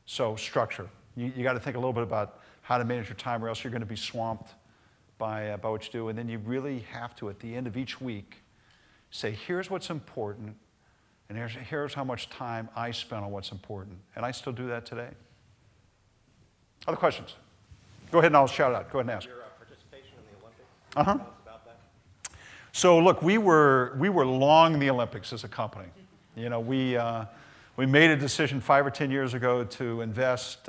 So structure. You got to think a little bit about how to manage your time, or else you're going to be swamped by what you do. And then you really have to, at the end of each week, say, here's what's important, and here's how much time I spent on what's important. And I still do that today. Other questions? Go ahead and I'll shout it out. Go ahead and ask. Your participation in the Olympics. Uh-huh. Tell us about that. So look, we were long the Olympics as a company. You know, we made a decision 5 or 10 years ago to invest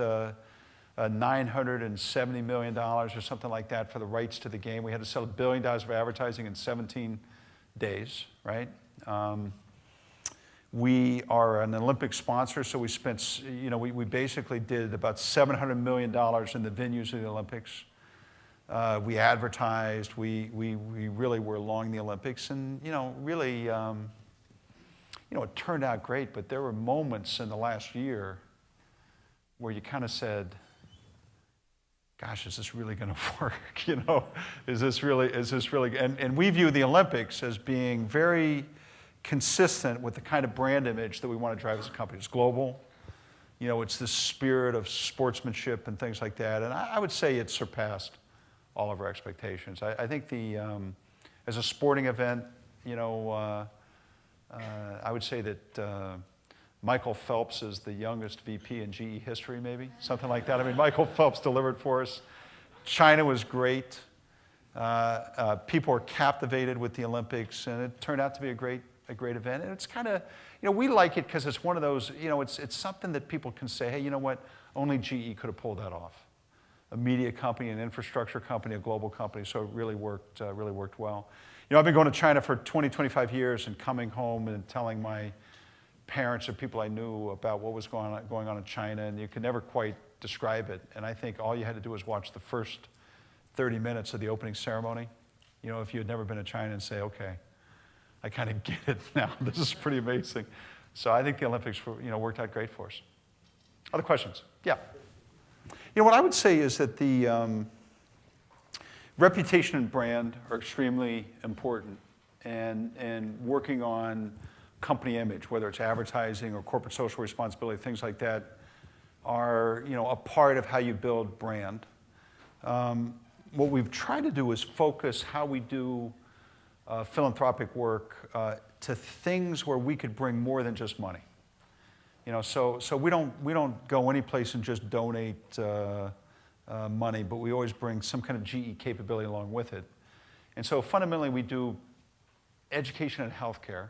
$970 million or something like that for the rights to the game. We had to sell $1 billion of advertising in 17 days, right? We are an Olympic sponsor, so we spent, you know, we basically did about $700 million in the venues of the Olympics. We advertised, we really were along the Olympics, and, you know, really, you know, it turned out great, but there were moments in the last year where you kind of said, gosh, is this really going to work? You know, is this really, and we view the Olympics as being very consistent with the kind of brand image that we want to drive as a company. It's global. You know, it's this spirit of sportsmanship and things like that. And I would say it's surpassed all of our expectations. I think as a sporting event, you know, I would say that Michael Phelps is the youngest VP in GE history, maybe, something like that. I mean, Michael Phelps delivered for us. China was great. People were captivated with the Olympics, and it turned out to be a great event. And it's kind of, you know, we like it because it's one of those, you know, it's something that people can say, hey, you know what, only GE could have pulled that off. A media company, an infrastructure company, a global company, so it really worked well. You know, I've been going to China for 20, 25 years and coming home and telling my parents or people I knew about what was going on in China, and you could never quite describe it. And I think all you had to do was watch the first 30 minutes of the opening ceremony. You know, if you had never been to China, and say, okay, I kind of get it now. This is pretty amazing. So I think the Olympics, you know, worked out great for us. Other questions? Yeah. You know, what I would say is that the reputation and brand are extremely important, and working on company image, whether it's advertising or corporate social responsibility, things like that, are, you know, a part of how you build brand. What we've tried to do is focus how we do philanthropic work to things where we could bring more than just money. You know, so we don't go any place and just donate money, but we always bring some kind of GE capability along with it. And so fundamentally, we do education and healthcare.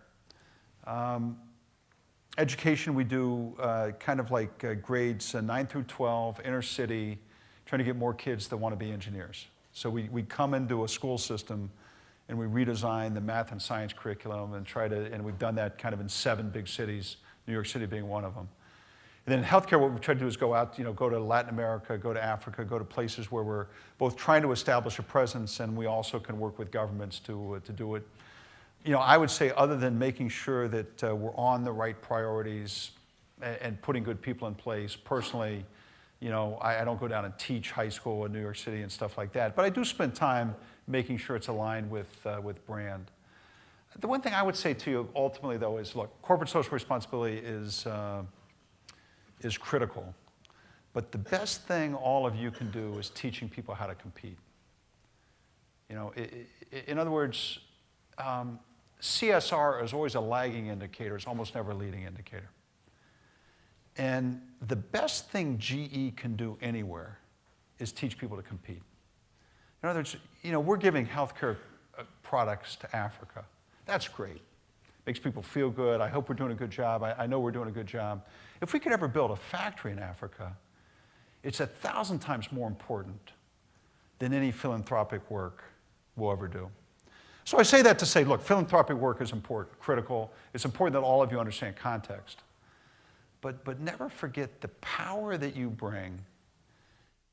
Education, we do kind of like grades 9 through 12, inner city, trying to get more kids that want to be engineers. So we come into a school system and we redesign the math and science curriculum and we've done that kind of in 7 big cities, New York City being one of them. And then in healthcare, what we've tried to do is go out, you know, go to Latin America, go to Africa, go to places where we're both trying to establish a presence, and we also can work with governments to do it. You know, I would say, other than making sure that we're on the right priorities and putting good people in place, personally, you know, I don't go down and teach high school in New York City and stuff like that. But I do spend time making sure it's aligned with brand. The one thing I would say to you ultimately, though, is, look, corporate social responsibility is critical. But the best thing all of you can do is teaching people how to compete. You know, in other words, CSR is always a lagging indicator. It's almost never a leading indicator. And the best thing GE can do anywhere is teach people to compete. In other words, you know, we're giving healthcare products to Africa. That's great. Makes people feel good. I hope we're doing a good job. I know we're doing a good job. If we could ever build a factory in Africa, it's 1,000 times more important than any philanthropic work we'll ever do. So I say that to say, look, philanthropic work is important, critical. It's important that all of you understand context. But never forget the power that you bring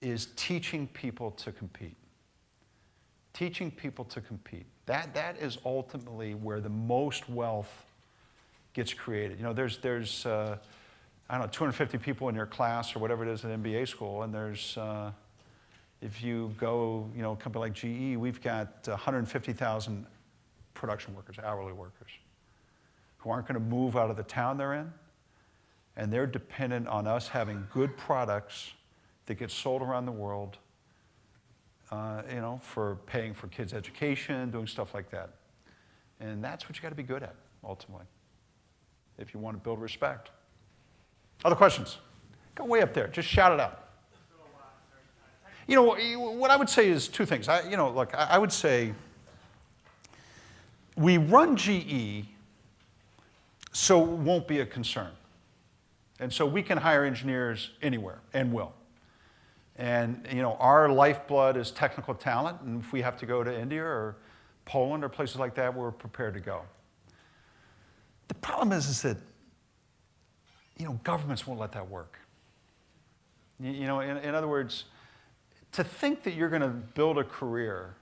is teaching people to compete. Teaching people to compete. That is ultimately where the most wealth gets created. You know, there's I don't know, 250 people in your class or whatever it is at MBA school, and there's, if you go, you know, a company like GE, we've got 150,000 production workers, hourly workers, who aren't going to move out of the town they're in, and they're dependent on us having good products that get sold around the world, you know, for paying for kids' education, doing stuff like that. And that's what you got to be good at, ultimately, if you want to build respect. Other questions? Go way up there. Just shout it out. You know, what I would say is 2 things. You know, look, I would say we run GE so it won't be a concern. And so we can hire engineers anywhere, and will. And, you know, our lifeblood is technical talent, and if we have to go to India or Poland or places like that, we're prepared to go. The problem is that, you know, governments won't let that work. You know, in other words, to think that you're going to build a career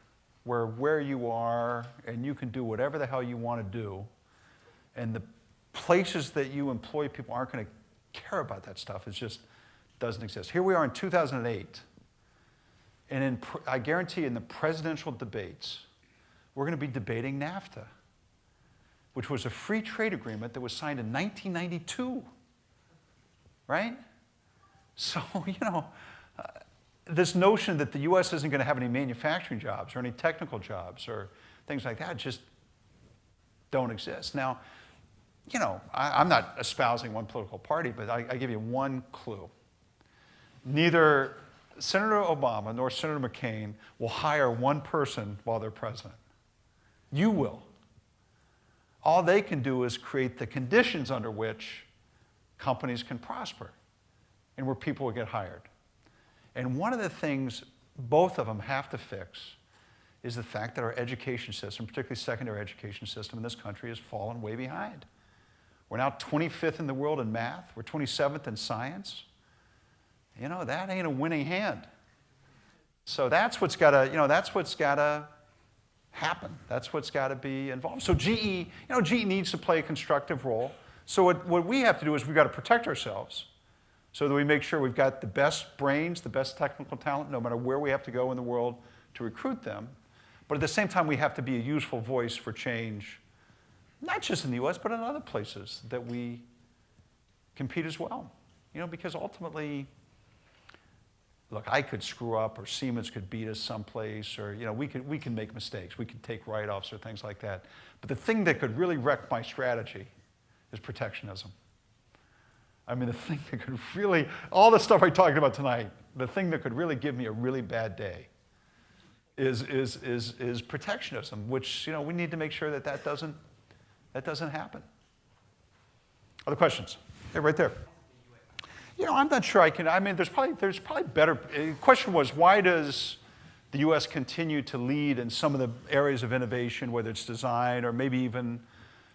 where you are and you can do whatever the hell you want to do, and the places that you employ people aren't going to care about that stuff, it just doesn't exist. Here we are in 2008, And I guarantee in the presidential debates, we're going to be debating NAFTA, which was a free trade agreement that was signed in 1992, right? So, this notion that the U.S. isn't going to have any manufacturing jobs or any technical jobs or things like that just don't exist. Now, I'm not espousing one political party, but I give you one clue. Neither Senator Obama nor Senator McCain will hire one person while they're president. You will. All they can do is create the conditions under which companies can prosper and where people will get hired. And one of the things both of them have to fix is the fact that our education system, particularly secondary education system in this country, has fallen way behind. We're now 25th in the world in math. We're 27th in science. That ain't a winning hand. So that's what's got to happen. That's what's got to be involved. So GE needs to play a constructive role. So what we have to do is we've got to protect ourselves so that we make sure we've got the best brains, the best technical talent, no matter where we have to go in the world to recruit them. But at the same time, we have to be a useful voice for change, not just in the US, but in other places that we compete as well. Because ultimately, look, I could screw up, or Siemens could beat us someplace, or we can make mistakes. We can take write-offs or things like that. But the thing that could really wreck my strategy is protectionism. I mean, the thing that could really, all the stuff I talked about tonight, the thing that could really give me a really bad day is protectionism, which we need to make sure that doesn't happen. Other questions? Hey, right there. I'm not sure I can. I mean, there's probably better. The question was, why does the U.S. continue to lead in some of the areas of innovation, whether it's design or maybe even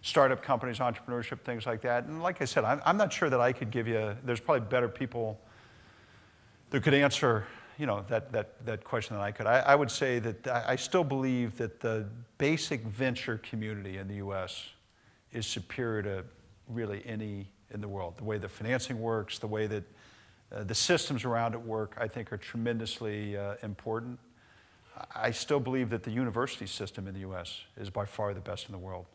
startup companies, entrepreneurship, things like that? And like I said, I'm not sure that I could give you. There's probably better people that could answer that question than I could. I would say that I still believe that the basic venture community in the U.S. is superior to really any in the world. The way the financing works, the way that the systems around it work, I think are tremendously important. I still believe that the university system in the U.S. is by far the best in the world.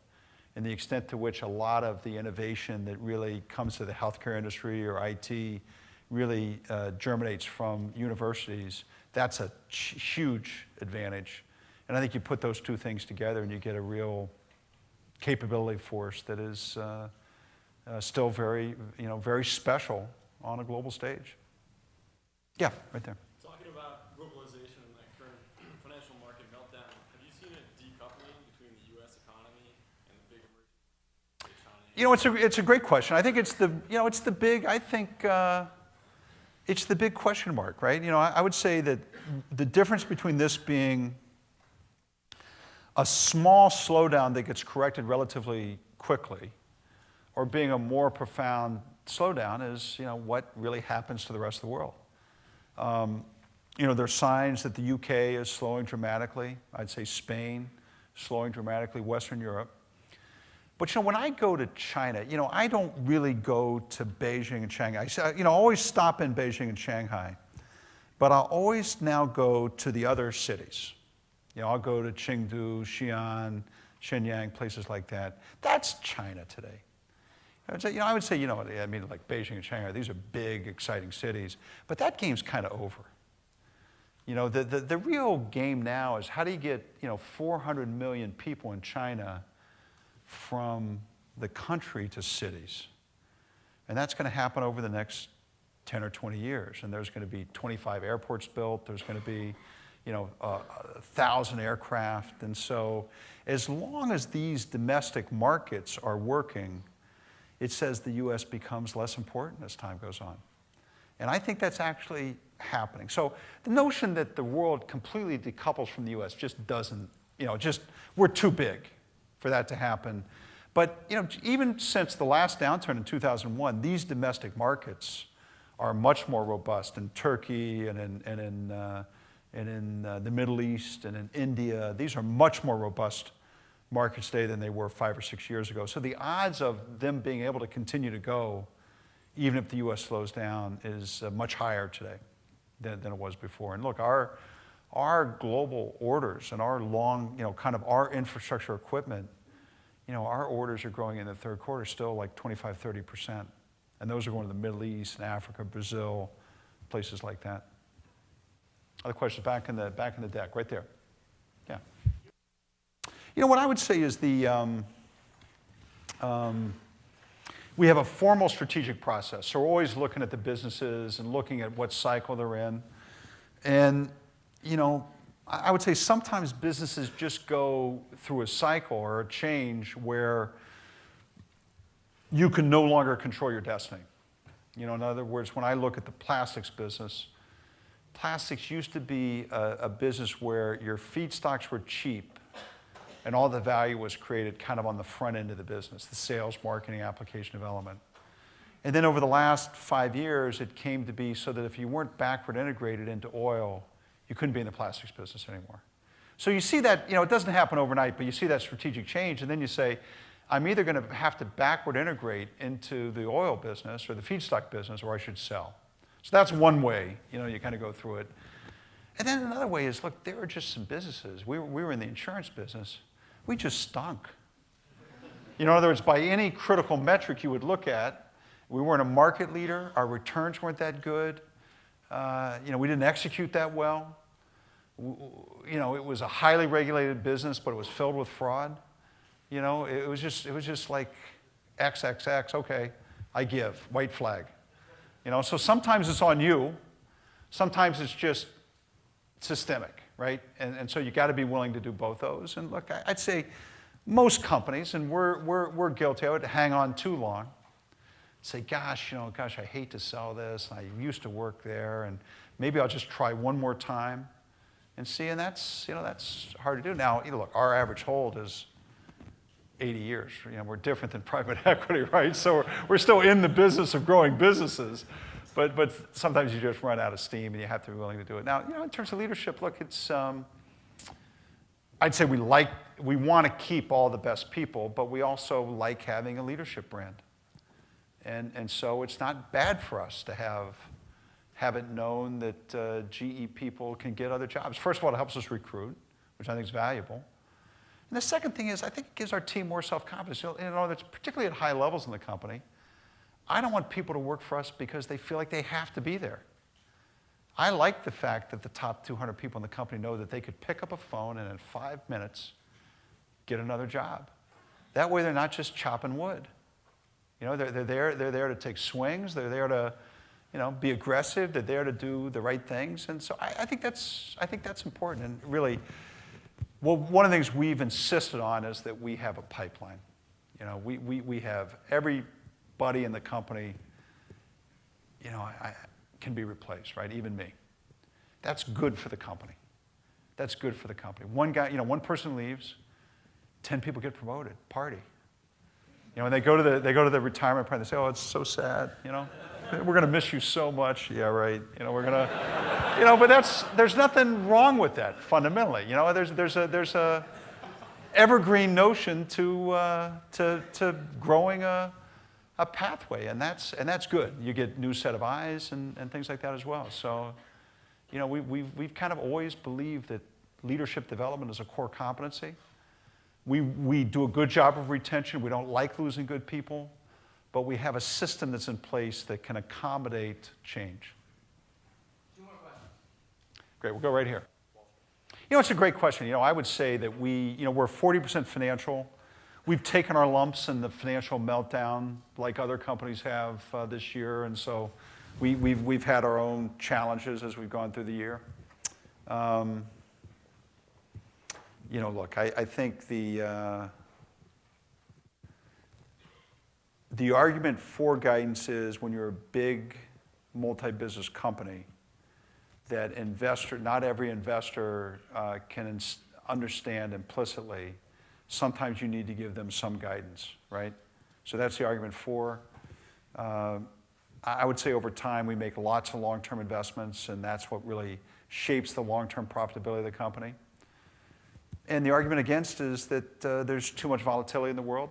And the extent to which a lot of the innovation that really comes to the healthcare industry or IT really germinates from universities, that's a huge advantage. And I think you put those two things together and you get a real capability force that is still very, very special on a global stage. Yeah, right there. Talking about globalization and that current financial market meltdown, have you seen a decoupling between the U.S. economy and the big emerging economy? It's a great question. I think it's the big question mark, right? I would say that the difference between this being a small slowdown that gets corrected relatively quickly or being a more profound slowdown is, what really happens to the rest of the world. There's signs that the UK is slowing dramatically. I'd say Spain slowing dramatically, Western Europe. But when I go to China, I don't really go to Beijing and Shanghai. I always stop in Beijing and Shanghai, but I'll always now go to the other cities. I'll go to Chengdu, Xi'an, Shenyang, places like that. That's China today. I would say, like Beijing and Shanghai, these are big, exciting cities, but that game's kind of over. The real game now is how do you get, 400 million people in China from the country to cities? And that's going to happen over the next 10 or 20 years. And there's going to be 25 airports built. There's going to be, 1,000 aircraft. And so as long as these domestic markets are working, it says the U.S. becomes less important as time goes on. And I think that's actually happening. So the notion that the world completely decouples from the U.S. just doesn't, we're too big for that to happen. But even since the last downturn in 2001, these domestic markets are much more robust in Turkey and in the Middle East and in India. These are much more robust markets today than they were 5 or 6 years ago. So the odds of them being able to continue to go, even if the U.S. slows down, is much higher today than it was before. And look, our our global orders and our kind of our infrastructure equipment, our orders are growing in the third quarter still like 25, 30%. And those are going to the Middle East and Africa, Brazil, places like that. Other questions back in the deck, right there. Yeah. What I would say is we have a formal strategic process. So we're always looking at the businesses and looking at what cycle they're in. And, I would say sometimes businesses just go through a cycle or a change where you can no longer control your destiny. In other words, when I look at the plastics business, plastics used to be a business where your feedstocks were cheap and all the value was created kind of on the front end of the business, the sales, marketing, application development. And then over the last 5 years, it came to be so that if you weren't backward integrated into oil, you couldn't be in the plastics business anymore. So you see that, it doesn't happen overnight, but you see that strategic change, and then you say, I'm either going to have to backward integrate into the oil business or the feedstock business, or I should sell. So that's one way, you kind of go through it. And then another way is, look, there are just some businesses. We were in the insurance business. We just stunk. In other words, by any critical metric you would look at, we weren't a market leader. Our returns weren't that good. We didn't execute that well. It was a highly regulated business, but it was filled with fraud. It was just like XXX, okay, I give, white flag. So sometimes it's on you, sometimes it's just systemic, right? And so you got to be willing to do both those. And look, I'd say most companies, and we're guilty, I would hang on too long, say, gosh, I hate to sell this, I used to work there, and maybe I'll just try one more time and see, and that's hard to do. Now, look, our average hold is 80 years. We're different than private equity, right? So we're still in the business of growing businesses, but sometimes you just run out of steam and you have to be willing to do it. Now, in terms of leadership, look, it's, I'd say we want to keep all the best people, but we also like having a leadership brand. And so it's not bad for us to have it known that GE people can get other jobs. First of all, it helps us recruit, which I think is valuable. And the second thing is, I think it gives our team more self-confidence. That's particularly at high levels in the company. I don't want people to work for us because they feel like they have to be there. I like the fact that the top 200 people in the company know that they could pick up a phone and in 5 minutes get another job. That way they're not just chopping wood. They're there to take swings. They're there to, be aggressive. They're there to do the right things. And so I think that's important. And really, well, one of the things we've insisted on is that we have a pipeline. We have everybody in the company, can be replaced, right? Even me. That's good for the company. That's good for the company. One guy, one person leaves, 10 people get promoted. Party. When they go to the retirement party, they say, "Oh, it's so sad. We're going to miss you so much." Yeah, right. We're going to, but there's nothing wrong with that fundamentally. There's a evergreen notion to growing a pathway, and that's good. You get new set of eyes and things like that as well. So, we've kind of always believed that leadership development is a core competency. We do a good job of retention. We don't like losing good people, but we have a system that's in place that can accommodate change. 2 more questions. Great, we'll go right here. It's a great question. I would say that we're 40% financial. We've taken our lumps in the financial meltdown like other companies have this year, and so we've had our own challenges as we've gone through the year. Look, I think the argument for guidance is when you're a big multi-business company that not every investor can understand implicitly. Sometimes you need to give them some guidance, right? So that's the argument for. I would say over time we make lots of long-term investments, and that's what really shapes the long-term profitability of the company. And the argument against is that there's too much volatility in the world.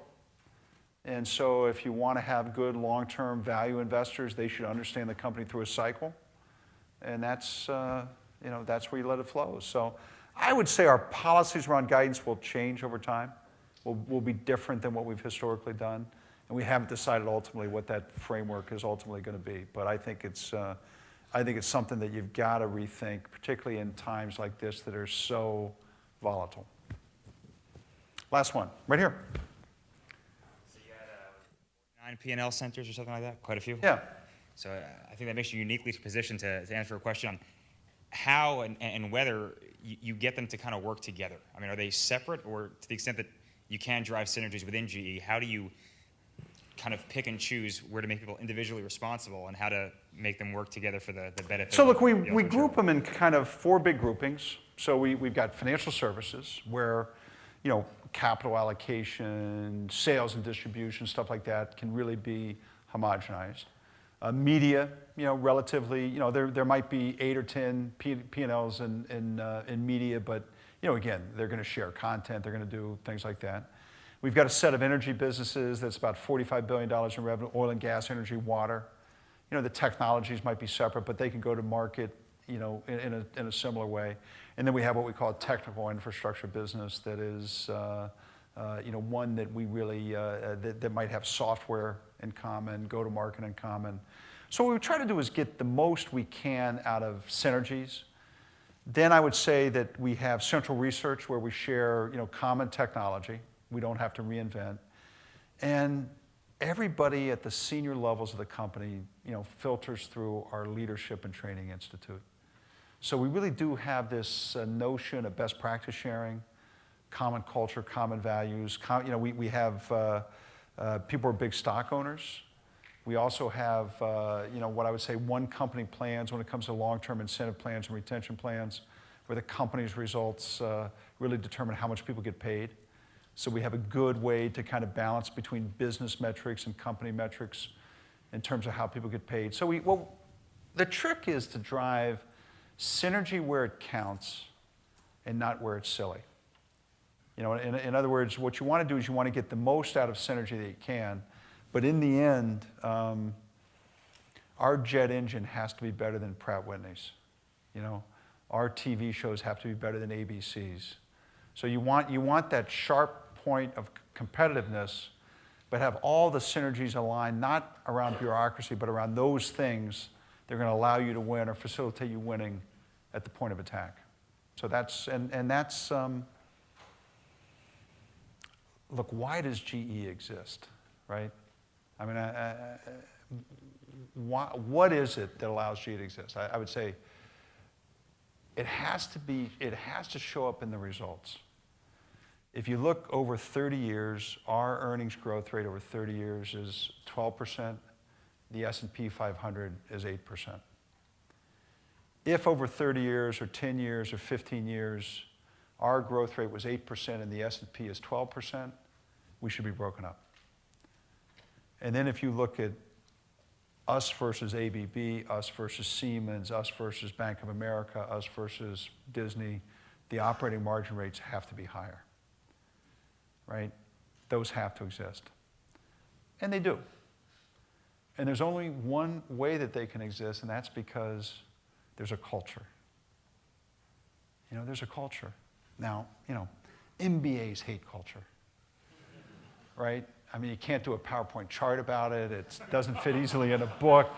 And so if you want to have good long-term value investors, they should understand the company through a cycle. And that's, that's where you let it flow. So I would say our policies around guidance will change over time, will be different than what we've historically done. And we haven't decided ultimately what that framework is ultimately going to be. But I think it's something that you've got to rethink, particularly in times like this that are so volatile. Last one, right here. So you had 9 P&L centers or something like that? Quite a few? Yeah. So I think that makes you uniquely positioned to answer a question on how and whether you get them to kind of work together. I mean, are they separate, or to the extent that you can drive synergies within GE, how do you kind of pick and choose where to make people individually responsible and how to make them work together for the benefit? So look, we ultimate group them in kind of 4 big groupings. So we've got financial services where, capital allocation, sales and distribution, stuff like that can really be homogenized. Media, relatively, there might be 8 or 10 P&Ls in media, but, again, they're going to share content, they're going to do things like that. We've got a set of energy businesses that's about $45 billion in revenue, oil and gas, energy, water. The technologies might be separate, but they can go to market, in a similar way. And then we have what we call a technical infrastructure business that is, one that we really, that might have software in common, go to market in common. So what we try to do is get the most we can out of synergies. Then I would say that we have central research where we share, common technology. We don't have to reinvent. And everybody at the senior levels of the company, filters through our Leadership and Training Institute. So we really do have this notion of best practice sharing, common culture, common values. We have people who are big stock owners. We also have, what I would say one company plans when it comes to long-term incentive plans and retention plans, where the company's results really determine how much people get paid. So we have a good way to kind of balance between business metrics and company metrics in terms of how people get paid. So the trick is to drive synergy where it counts and not where it's silly. In other words, what you want to do is you want to get the most out of synergy that you can, but in the end, our jet engine has to be better than Pratt Whitney's. Our TV shows have to be better than ABC's. So you want that sharp point of competitiveness, but have all the synergies aligned, not around bureaucracy, but around those things that are going to allow you to win or facilitate you winning at the point of attack. So that's, look, why does GE exist, right? I mean, what is it that allows GE to exist? I would say it has to show up in the results. If you look over 30 years, our earnings growth rate over 30 years is 12%. The S&P 500 is 8%. If over 30 years or 10 years or 15 years, our growth rate was 8% and the S&P is 12%, we should be broken up. And then if you look at us versus ABB, us versus Siemens, us versus Bank of America, us versus Disney, the operating margin rates have to be higher, right? Those have to exist. And they do. And there's only one way that they can exist, and that's because there's a culture. There's a culture. Now, MBAs hate culture, right? I mean, you can't do a PowerPoint chart about it. It doesn't fit easily in a book,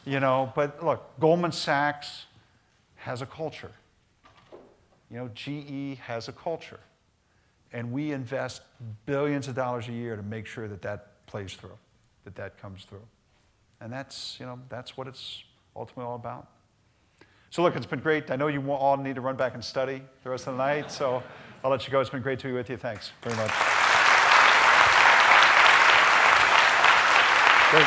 But look, Goldman Sachs has a culture. GE has a culture. And we invest billions of dollars a year to make sure that that plays through, that comes through. And that's what it's ultimately all about. So look, it's been great. I know you all need to run back and study the rest of the night, so I'll let you go. It's been great to be with you. Thanks very much. Great.